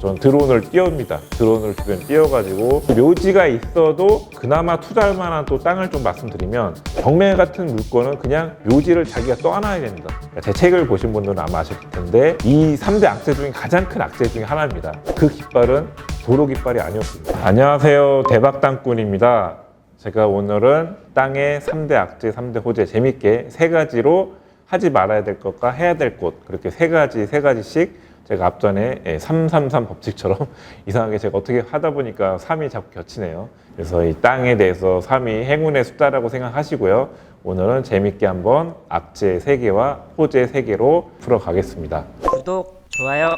저는 드론을 띄웁니다. 드론을 주변 띄워가지고 묘지가 있어도 그나마 투자할 만한 또 땅을 좀 말씀드리면, 경매 같은 물건은 그냥 묘지를 자기가 떠안아야 된다. 제 책을 보신 분들은 아마 아실 텐데 이 3대 악재 중에 가장 큰 악재 중에 하나입니다. 그 깃발은 도로 깃발이 아니었습니다. 안녕하세요, 대박땅꾼입니다. 제가 오늘은 땅의 3대 악재, 3대 호재 재밌게 세 가지로 하지 말아야 될 것과 해야 될 것, 그렇게 세 가지씩 제가 앞전에 333 법칙처럼 이상하게 제가 어떻게 하다 보니까 3이 자꾸 겹치네요. 그래서 이 땅에 대해서 3이 행운의 숫자라고 생각하시고요. 오늘은 재밌게 한번 악재 3개와 호재 3개로 풀어가겠습니다. 구독, 좋아요.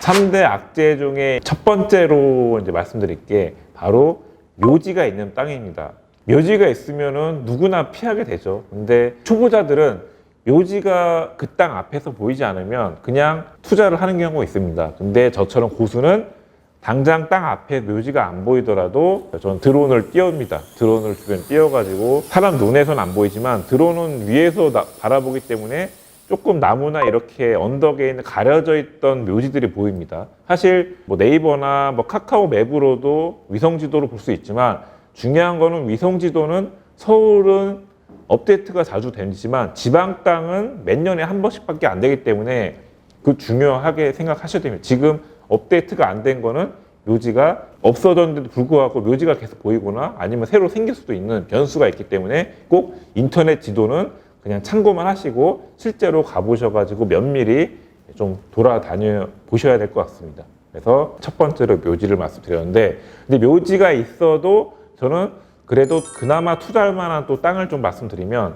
3대 악재 중에 첫 번째로 이제 말씀드릴 게 바로 묘지가 있는 땅입니다. 묘지가 있으면은 누구나 피하게 되죠. 근데 초보자들은 묘지가 그 땅 앞에서 보이지 않으면 그냥 투자를 하는 경우가 있습니다. 근데 저처럼 고수는 당장 땅 앞에 묘지가 안 보이더라도 저는 드론을 띄웁니다. 드론을 주변 띄워가지고 사람 눈에서는 안 보이지만 드론은 위에서 바라보기 때문에 조금 나무나 이렇게 언덕에 있는 가려져 있던 묘지들이 보입니다. 사실 뭐 네이버나 뭐 카카오 맵으로도 위성지도로 볼 수 있지만, 중요한 거는 위성지도는 서울은 업데이트가 자주 되지만 지방 땅은 몇 년에 한 번씩밖에 안 되기 때문에 그 중요하게 생각하셔야 됩니다. 지금 업데이트가 안 된 거는 묘지가 없어졌는데도 불구하고 묘지가 계속 보이거나 아니면 새로 생길 수도 있는 변수가 있기 때문에 꼭 인터넷 지도는 그냥 참고만 하시고 실제로 가보셔가지고 면밀히 좀 돌아다녀 보셔야 될 것 같습니다. 그래서 첫 번째로 묘지를 말씀드렸는데, 근데 묘지가 있어도 저는 그래도 그나마 투자할 만한 또 땅을 좀 말씀드리면,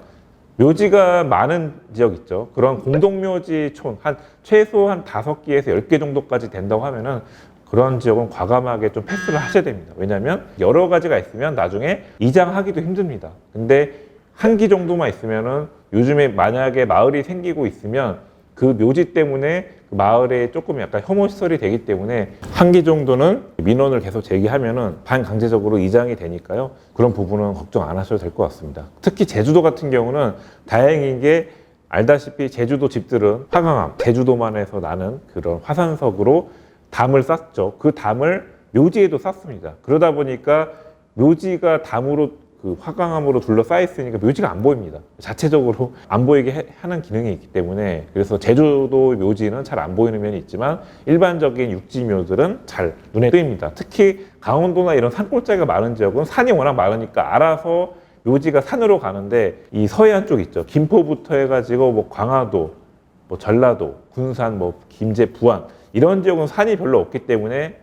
묘지가 많은 지역 있죠. 그런 공동묘지촌 최소 한 5개에서 10개 정도까지 된다고 하면은 그런 지역은 과감하게 좀 패스를 하셔야 됩니다. 왜냐하면 여러 가지가 있으면 나중에 이장하기도 힘듭니다. 근데 한 기 정도만 있으면은, 요즘에 만약에 마을이 생기고 있으면 그 묘지 때문에 그 마을에 조금 약간 혐오시설이 되기 때문에 한 기 정도는 민원을 계속 제기하면은 반강제적으로 이장이 되니까요. 그런 부분은 걱정 안 하셔도 될 것 같습니다. 특히 제주도 같은 경우는 다행인 게, 알다시피 제주도 집들은 화강암, 제주도만에서 나는 그런 화산석으로 담을 쌓죠. 그 담을 묘지에도 쌓습니다. 그러다 보니까 묘지가 담으로 그 화강암으로 둘러싸여 있으니까 묘지가 안 보입니다. 자체적으로 안 보이게 하는 기능이 있기 때문에. 그래서 제주도 묘지는 잘 안 보이는 면이 있지만 일반적인 육지 묘들은 잘 눈에 띕니다. 특히 강원도나 이런 산골짜기가 많은 지역은 산이 워낙 많으니까 알아서 묘지가 산으로 가는데, 이 서해안 쪽 있죠. 김포부터 해가지고 뭐 광화도, 뭐 전라도, 군산, 뭐 김제, 부안 이런 지역은 산이 별로 없기 때문에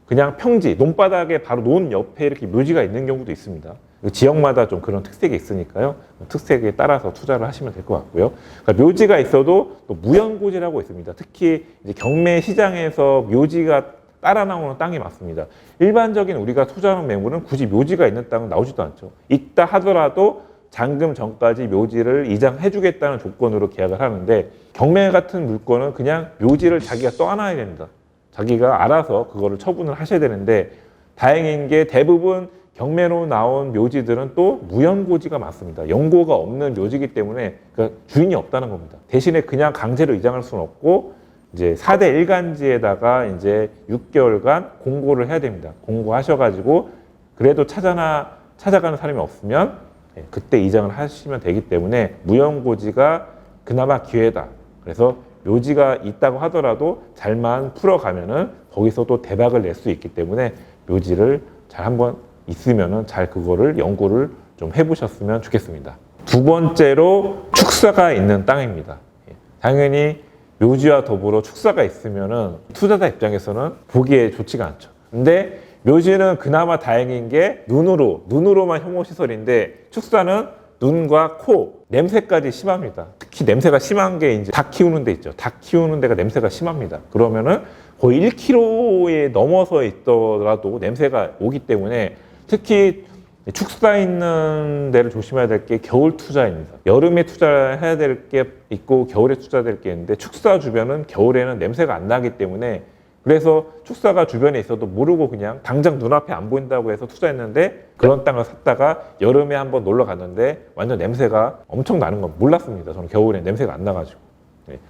그냥 평지, 논바닥에 바로 논 옆에 이렇게 묘지가 있는 경우도 있습니다. 지역마다 좀 그런 특색이 있으니까요. 특색에 따라서 투자를 하시면 될 것 같고요. 그러니까 묘지가 있어도 또 무연고지라고 있습니다. 특히 이제 경매 시장에서 묘지가 따라 나오는 땅이 많습니다. 일반적인 우리가 투자하는 매물은 굳이 묘지가 있는 땅은 나오지도 않죠. 있다 하더라도 잔금 전까지 묘지를 이장해주겠다는 조건으로 계약을 하는데, 경매 같은 물건은 그냥 묘지를 자기가 떠안아야 됩니다. 자기가 알아서 그거를 처분을 하셔야 되는데, 다행인 게 대부분 경매로 나온 묘지들은 또 무연고지가 많습니다. 연고가 없는 묘지이기 때문에 그러니까 주인이 없다는 겁니다. 대신에 그냥 강제로 이장할 수는 없고, 이제 4대 1간지에다가 이제 6개월간 공고를 해야 됩니다. 공고하셔가지고 그래도 찾아가는 사람이 없으면 그때 이장을 하시면 되기 때문에 무연고지가 그나마 기회다. 그래서 묘지가 있다고 하더라도 잘만 풀어가면은 거기서 또 대박을 낼 수 있기 때문에 묘지를 잘 한번 있으면은 잘 그거를 연구를 좀 해보셨으면 좋겠습니다. 두 번째로 축사가 있는 땅입니다. 당연히 묘지와 더불어 축사가 있으면은 투자자 입장에서는 보기에 좋지가 않죠. 근데 묘지는 그나마 다행인 게 눈으로만 혐오시설인데, 축사는 눈과 코, 냄새까지 심합니다. 특히 냄새가 심한 게 이제 닭 키우는 데 있죠. 닭 키우는 데가 냄새가 심합니다. 그러면은 거의 1kg에 넘어서 있더라도 냄새가 오기 때문에, 특히 축사 있는 데를 조심해야 될 게 겨울 투자입니다. 여름에 투자해야 될 게 있고 겨울에 투자해야 될 게 있는데, 축사 주변은 겨울에는 냄새가 안 나기 때문에, 그래서 축사가 주변에 있어도 모르고 그냥 당장 눈앞에 안 보인다고 해서 투자했는데, 그런 땅을 샀다가 여름에 한번 놀러 갔는데 완전 냄새가 엄청 나는 건 몰랐습니다. 저는 겨울에 냄새가 안 나가지고.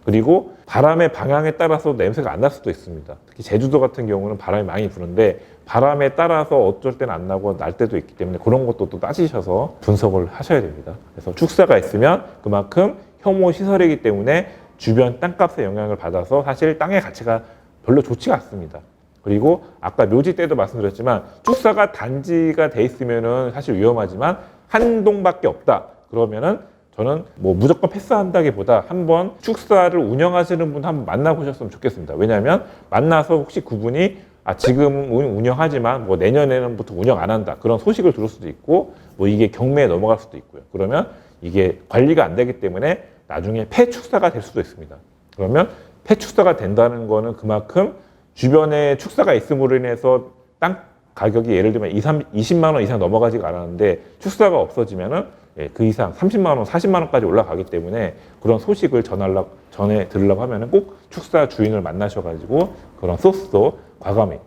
그리고 바람의 방향에 따라서 냄새가 안 날 수도 있습니다. 특히 제주도 같은 경우는 바람이 많이 부는데 바람에 따라서 어쩔 때는 안 나고 날 때도 있기 때문에 그런 것도 또 따지셔서 분석을 하셔야 됩니다. 그래서 축사가 있으면 그만큼 혐오 시설이기 때문에 주변 땅값에 영향을 받아서 사실 땅의 가치가 별로 좋지가 않습니다. 그리고 아까 묘지 때도 말씀드렸지만 축사가 단지가 돼 있으면은 사실 위험하지만 한 동밖에 없다. 그러면은 저는 뭐 무조건 패스한다기보다 한번 축사를 운영하시는 분 한번 만나보셨으면 좋겠습니다. 왜냐하면 만나서 혹시 그분이 지금 운영하지만 뭐 내년에는부터 운영 안 한다. 그런 소식을 들을 수도 있고 뭐 이게 경매에 넘어갈 수도 있고요. 그러면 이게 관리가 안 되기 때문에 나중에 폐축사가 될 수도 있습니다. 그러면 폐축사가 된다는 거는 그만큼 주변에 축사가 있음으로 인해서 땅 가격이 예를 들면 20만 원 이상 넘어가지가 않았는데 축사가 없어지면은 그 이상 30만 원, 40만 원까지 올라가기 때문에 그런 소식을 전해 들으려고 하면은 꼭 축사 주인을 만나셔가지고 그런 소스도 과감히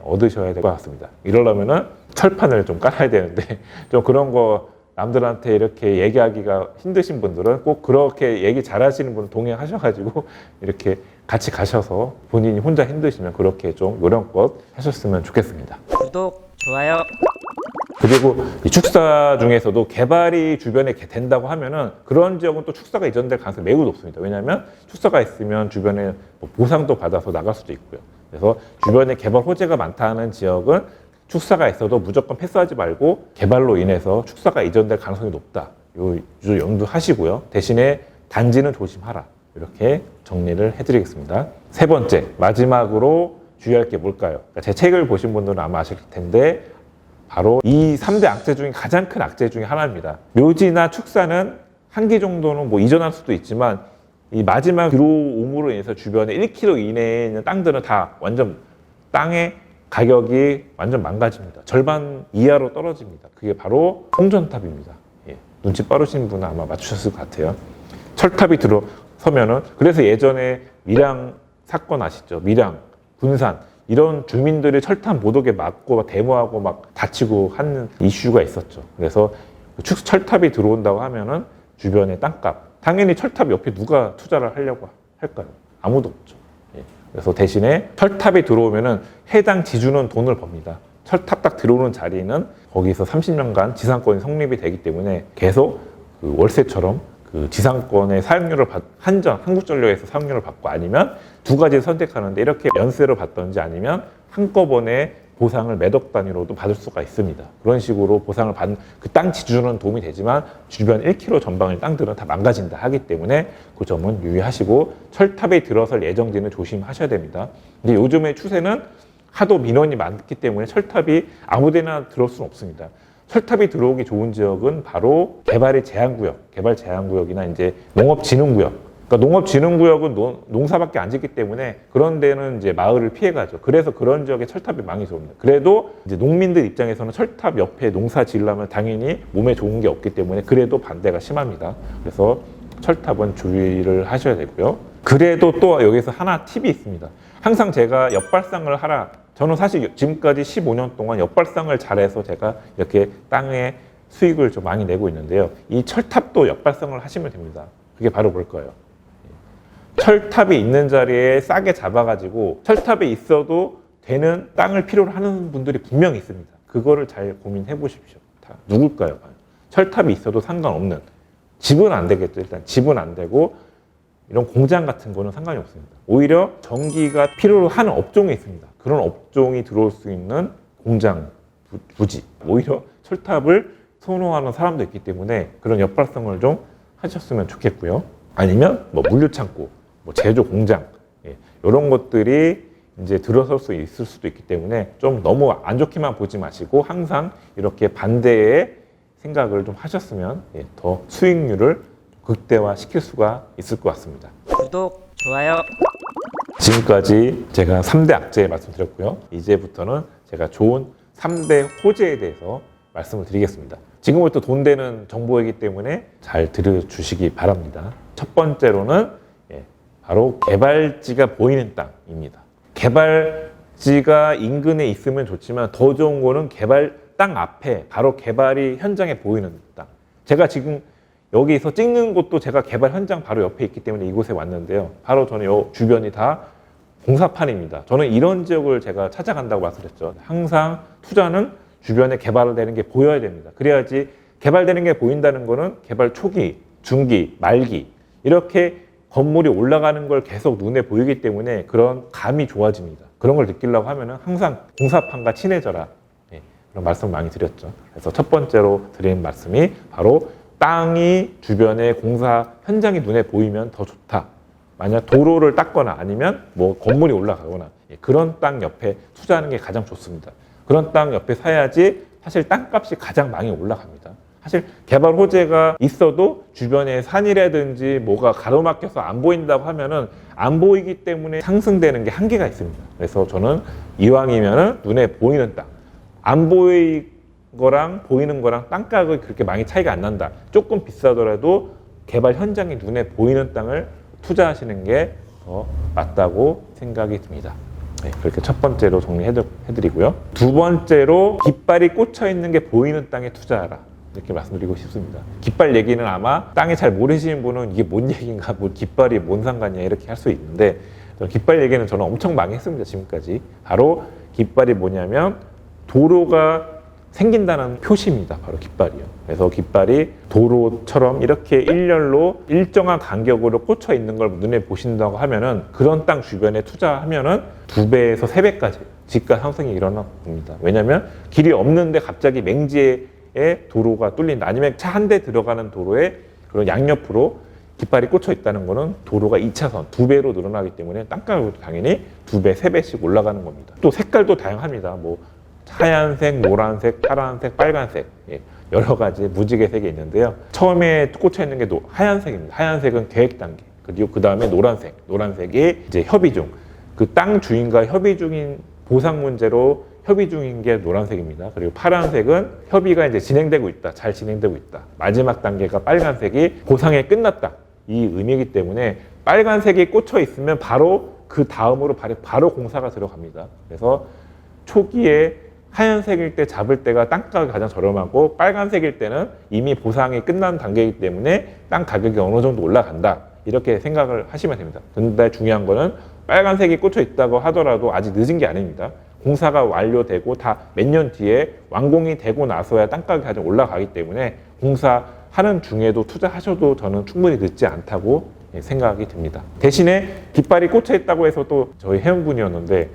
얻으셔야 될 것 같습니다. 이러려면은 철판을 좀 깔아야 되는데 좀 그런 거 남들한테 이렇게 얘기하기가 힘드신 분들은 꼭 그렇게 얘기 잘하시는 분 동행하셔가지고 이렇게 같이 가셔서 본인이 혼자 힘드시면 그렇게 좀 요령껏 하셨으면 좋겠습니다. 구독, 좋아요. 그리고 이 축사 중에서도 개발이 주변에 된다고 하면은 그런 지역은 또 축사가 이전될 가능성이 매우 높습니다. 왜냐하면 축사가 있으면 주변에 뭐 보상도 받아서 나갈 수도 있고요. 그래서 주변에 개발 호재가 많다는 지역은 축사가 있어도 무조건 패스하지 말고 개발로 인해서 축사가 이전될 가능성이 높다. 요 염두하시고요. 대신에 단지는 조심하라. 이렇게 정리를 해드리겠습니다. 세 번째, 마지막으로 주의할 게 뭘까요? 제 책을 보신 분들은 아마 아실 텐데 바로 이 3대 악재 중에 가장 큰 악재 중에 하나입니다. 묘지나 축사는 한 기 정도는 뭐 이전할 수도 있지만 이 마지막 들어옴으로 인해서 주변에 1km 이내에 있는 땅들은 다 완전 땅의 가격이 완전 망가집니다. 절반 이하로 떨어집니다. 그게 바로 홍전탑입니다. 눈치 빠르신 분은 아마 맞추셨을 것 같아요. 철탑이 들어서면은 그래서 예전에 밀양 사건 아시죠? 밀양, 군산 이런 주민들이 철탑 못 오게 막고 데모하고 막 다치고 하는 이슈가 있었죠. 그래서 철탑이 들어온다고 하면은 주변의 땅값, 당연히 철탑 옆에 누가 투자를 하려고 할까요? 아무도 없죠. 그래서 대신에 철탑이 들어오면은 해당 지주는 돈을 법니다. 철탑 딱 들어오는 자리는 거기서 30년간 지상권이 성립이 되기 때문에 계속 그 월세처럼 그 지상권의 사용료를 한국전력에서 사용료를 받고 아니면 두 가지를 선택하는데 이렇게 연세를 받든지 아니면 한꺼번에 보상을 매덕 단위로도 받을 수가 있습니다. 그런 식으로 보상을 받는 그 땅 지주는 도움이 되지만 주변 1km 전방의 땅들은 다 망가진다 하기 때문에 그 점은 유의하시고 철탑에 들어설 예정지는 조심하셔야 됩니다. 근데 요즘의 추세는 하도 민원이 많기 때문에 철탑이 아무데나 들어올 수는 없습니다. 철탑이 들어오기 좋은 지역은 바로 개발 제한구역이나 이제 농업진흥구역. 그러니까 농업진흥구역은 농사밖에 안 짓기 때문에 그런 데는 이제 마을을 피해가죠. 그래서 그런 지역에 철탑이 많이 좋습니다. 그래도 이제 농민들 입장에서는 철탑 옆에 농사 지으려면 당연히 몸에 좋은 게 없기 때문에 그래도 반대가 심합니다. 그래서 철탑은 주의를 하셔야 되고요. 그래도 또 여기서 하나 팁이 있습니다. 항상 제가 옆발상을 하라. 저는 사실 지금까지 15년 동안 옆발상을 잘해서 제가 이렇게 땅에 수익을 좀 많이 내고 있는데요. 이 철탑도 옆발상을 하시면 됩니다. 그게 바로 뭘까요? 철탑이 있는 자리에 싸게 잡아가지고 철탑에 있어도 되는 땅을 필요로 하는 분들이 분명히 있습니다. 그거를 잘 고민해 보십시오. 다 누굴까요? 철탑이 있어도 상관없는. 집은 안 되겠죠. 일단 집은 안 되고 이런 공장 같은 거는 상관이 없습니다. 오히려 전기가 필요로 하는 업종이 있습니다. 그런 업종이 들어올 수 있는 공장, 부지. 오히려 철탑을 선호하는 사람도 있기 때문에 그런 옆발성을 좀 하셨으면 좋겠고요. 아니면 뭐 물류창고, 뭐 제조 공장, 이런 것들이 이제 들어설 수 있을 수도 있기 때문에 좀 너무 안 좋게만 보지 마시고 항상 이렇게 반대의 생각을 좀 하셨으면 더 수익률을 극대화 시킬 수가 있을 것 같습니다. 구독, 좋아요. 지금까지 제가 3대 악재 말씀드렸고요. 이제부터는 제가 좋은 3대 호재에 대해서 말씀을 드리겠습니다. 지금부터 돈 되는 정보이기 때문에 잘 들어주시기 바랍니다. 첫 번째로는 바로 개발지가 보이는 땅입니다. 개발지가 인근에 있으면 좋지만 더 좋은 거는 개발 땅 앞에 바로 개발이 현장에 보이는 땅. 제가 지금 여기서 찍는 곳도 제가 개발 현장 바로 옆에 있기 때문에 이곳에 왔는데요. 바로 저는 이 주변이 다 공사판입니다. 저는 이런 지역을 제가 찾아간다고 말씀드렸죠. 항상 투자는 주변에 개발되는 게 보여야 됩니다. 그래야지 개발되는 게 보인다는 거는 개발 초기, 중기, 말기 이렇게 건물이 올라가는 걸 계속 눈에 보이기 때문에 그런 감이 좋아집니다. 그런 걸 느끼려고 하면은 항상 공사판과 친해져라. 예, 그런 말씀 많이 드렸죠. 그래서 첫 번째로 드린 말씀이 바로 땅이 주변에 공사 현장이 눈에 보이면 더 좋다. 만약 도로를 닦거나 아니면 뭐 건물이 올라가거나 그런 땅 옆에 투자하는 게 가장 좋습니다. 그런 땅 옆에 사야지 사실 땅값이 가장 많이 올라갑니다. 사실 개발 호재가 있어도 주변에 산이라든지 뭐가 가로막혀서 안 보인다고 하면은 안 보이기 때문에 상승되는 게 한계가 있습니다. 그래서 저는 이왕이면은 눈에 보이는 땅, 안 보이 거랑 보이는 거랑 땅값이 그렇게 많이 차이가 안 난다. 조금 비싸더라도 개발 현장이 눈에 보이는 땅을 투자하시는 게 더 맞다고 생각이 듭니다. 네, 그렇게 첫 번째로 정리해드리고요. 두 번째로 깃발이 꽂혀 있는 게 보이는 땅에 투자하라. 이렇게 말씀드리고 싶습니다. 깃발 얘기는 아마 땅에 잘 모르시는 분은 이게 뭔 얘기인가, 뭐 깃발이 뭔 상관이야 이렇게 할 수 있는데 깃발 얘기는 저는 엄청 많이 했습니다. 지금까지. 바로 깃발이 뭐냐면 도로가 생긴다는 표시입니다. 바로 깃발이요. 그래서 깃발이 도로처럼 이렇게 일렬로 일정한 간격으로 꽂혀 있는 걸 눈에 보신다고 하면은 그런 땅 주변에 투자하면은 2배에서 3배까지 집가 상승이 일어납니다. 왜냐하면 길이 없는데 갑자기 맹지에 도로가 뚫린다. 아니면 차 한 대 들어가는 도로에 그런 양옆으로 깃발이 꽂혀 있다는 거는 도로가 2차선 2배로 늘어나기 때문에 땅값도 당연히 2배, 3배씩 올라가는 겁니다. 또 색깔도 다양합니다. 뭐 하얀색, 노란색, 파란색, 빨간색 여러 가지 무지개색이 있는데요. 처음에 꽂혀 있는 게 하얀색입니다. 하얀색은 계획 단계. 그리고 그 다음에 노란색이 이제 협의 중. 그 땅 주인과 협의 중인 보상 문제로 협의 중인 게 노란색입니다. 그리고 파란색은 협의가 이제 진행되고 있다. 잘 진행되고 있다. 마지막 단계가 빨간색이 보상이 끝났다. 이 의미이기 때문에 빨간색이 꽂혀 있으면 바로 그 다음으로 바로 공사가 들어갑니다. 그래서 초기에 하얀색일 때 잡을 때가 땅가격이 가장 저렴하고 빨간색일 때는 이미 보상이 끝난 단계이기 때문에 땅 가격이 어느 정도 올라간다. 이렇게 생각을 하시면 됩니다. 근데 중요한 거는 빨간색이 꽂혀 있다고 하더라도 아직 늦은 게 아닙니다. 공사가 완료되고 다 몇 년 뒤에 완공이 되고 나서야 땅가격이 가장 올라가기 때문에 공사하는 중에도 투자하셔도 저는 충분히 늦지 않다고 생각이 듭니다. 대신에 깃발이 꽂혀 있다고 해서 또 저희 회원분이었는데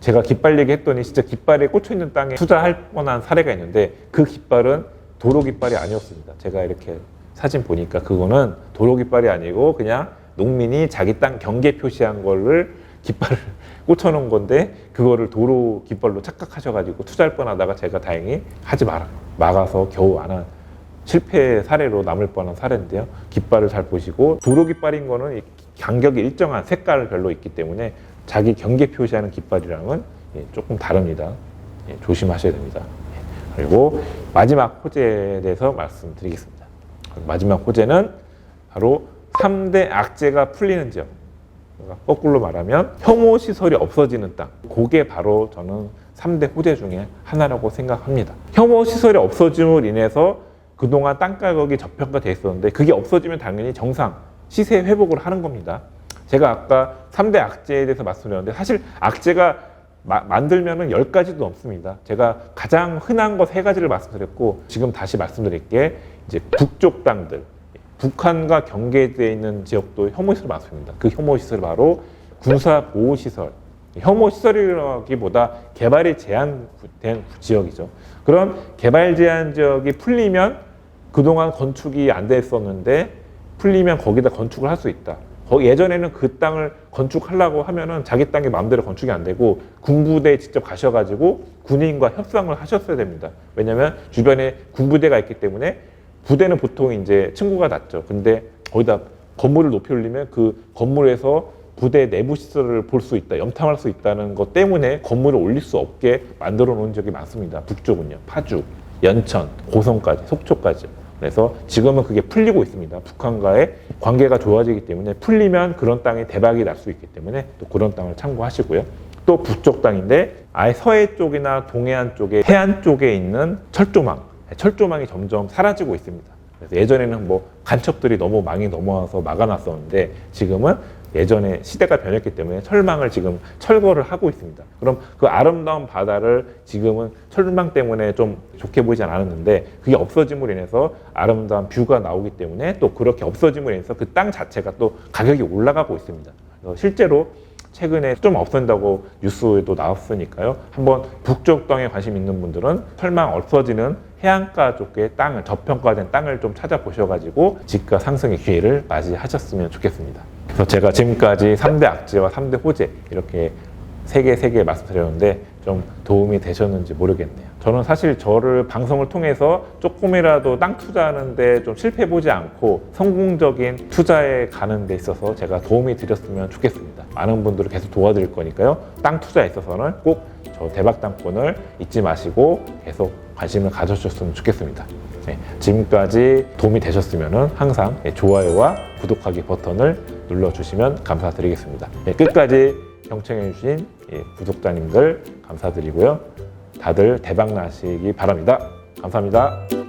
제가 깃발 얘기했더니 진짜 깃발에 꽂혀 있는 땅에 투자할 뻔한 사례가 있는데 그 깃발은 도로 깃발이 아니었습니다. 제가 이렇게 사진 보니까 그거는 도로 깃발이 아니고 그냥 농민이 자기 땅 경계 표시한 거를 깃발을 꽂혀놓은 건데 그거를 도로 깃발로 착각하셔가지고 투자할 뻔하다가 제가 다행히 하지 막아서 겨우 안 한 실패 사례로 남을 뻔한 사례인데요. 깃발을 잘 보시고 도로 깃발인 거는 간격이 일정한 색깔별로 있기 때문에 자기 경계 표시하는 깃발이랑은 조금 다릅니다. 조심하셔야 됩니다. 그리고 마지막 호재에 대해서 말씀드리겠습니다. 마지막 호재는 바로 3대 악재가 풀리는 지역. 거꾸로 말하면 혐오 시설이 없어지는 땅. 그게 바로 저는 3대 호재 중에 하나라고 생각합니다. 혐오 시설이 없어짐으로 인해서 그동안 땅 가격이 저평가돼 있었는데 그게 없어지면 당연히 정상 시세 회복을 하는 겁니다. 제가 아까 3대 악재에 대해서 말씀드렸는데 사실 악재가 만들면은 10가지도 넘습니다. 제가 가장 흔한 거 3가지를 말씀드렸고 지금 다시 말씀드릴 게 이제 북쪽 땅들, 북한과 경계되어 있는 지역도 혐오시설 많습니다. 그 혐오시설이 바로 군사보호시설, 혐오시설이라기보다 개발이 제한된 지역이죠. 그런 개발 제한 지역이 풀리면 그동안 건축이 안 됐었는데 풀리면 거기다 건축을 할 수 있다. 예전에는 그 땅을 건축하려고 하면은 자기 땅이 마음대로 건축이 안 되고 군부대에 직접 가셔가지고 군인과 협상을 하셨어야 됩니다. 왜냐하면 주변에 군부대가 있기 때문에 부대는 보통 이제 층고가 낮죠. 근데 거기다 건물을 높이 올리면 그 건물에서 부대 내부 시설을 볼 수 있다, 염탐할 수 있다는 것 때문에 건물을 올릴 수 없게 만들어 놓은 적이 많습니다. 북쪽은요, 파주, 연천, 고성까지, 속초까지. 그래서 지금은 그게 풀리고 있습니다. 북한과의 관계가 좋아지기 때문에 풀리면 그런 땅에 대박이 날 수 있기 때문에 또 그런 땅을 참고하시고요. 또 북쪽 땅인데 아예 서해 쪽이나 동해안 쪽에 해안 쪽에 있는 철조망이 점점 사라지고 있습니다. 그래서 예전에는 뭐 간첩들이 너무 많이 넘어와서 막아놨었는데 지금은 예전에 시대가 변했기 때문에 철망을 지금 철거를 하고 있습니다. 그럼 그 아름다운 바다를 지금은 철망 때문에 좀 좋게 보이지 않았는데 그게 없어짐으로 인해서 아름다운 뷰가 나오기 때문에 또 그렇게 없어짐으로 인해서 그 땅 자체가 또 가격이 올라가고 있습니다. 그래서 실제로 최근에 좀 없어진다고 뉴스에도 나왔으니까요. 한번 북쪽 땅에 관심 있는 분들은 철망 없어지는 해안가 쪽의 땅을, 저평가된 땅을 좀 찾아보셔가지고 집가 상승의 기회를 맞이하셨으면 좋겠습니다. 그래서 제가 지금까지 3대 악재와 3대 호재 이렇게 세 개 말씀드렸는데 좀 도움이 되셨는지 모르겠네요. 저는 사실 저를 방송을 통해서 조금이라도 땅 투자하는데 좀 실패해보지 않고 성공적인 투자에 가는 데 있어서 제가 도움이 드렸으면 좋겠습니다. 많은 분들을 계속 도와드릴 거니까요. 땅 투자에 있어서는 꼭 저 대박땅권을 잊지 마시고 계속 관심을 가져주셨으면 좋겠습니다. 네, 지금까지 도움이 되셨으면 항상 좋아요와 구독하기 버튼을 눌러주시면 감사드리겠습니다. 네, 끝까지 경청해주신 구독자님들 감사드리고요. 다들 대박 나시기 바랍니다. 감사합니다.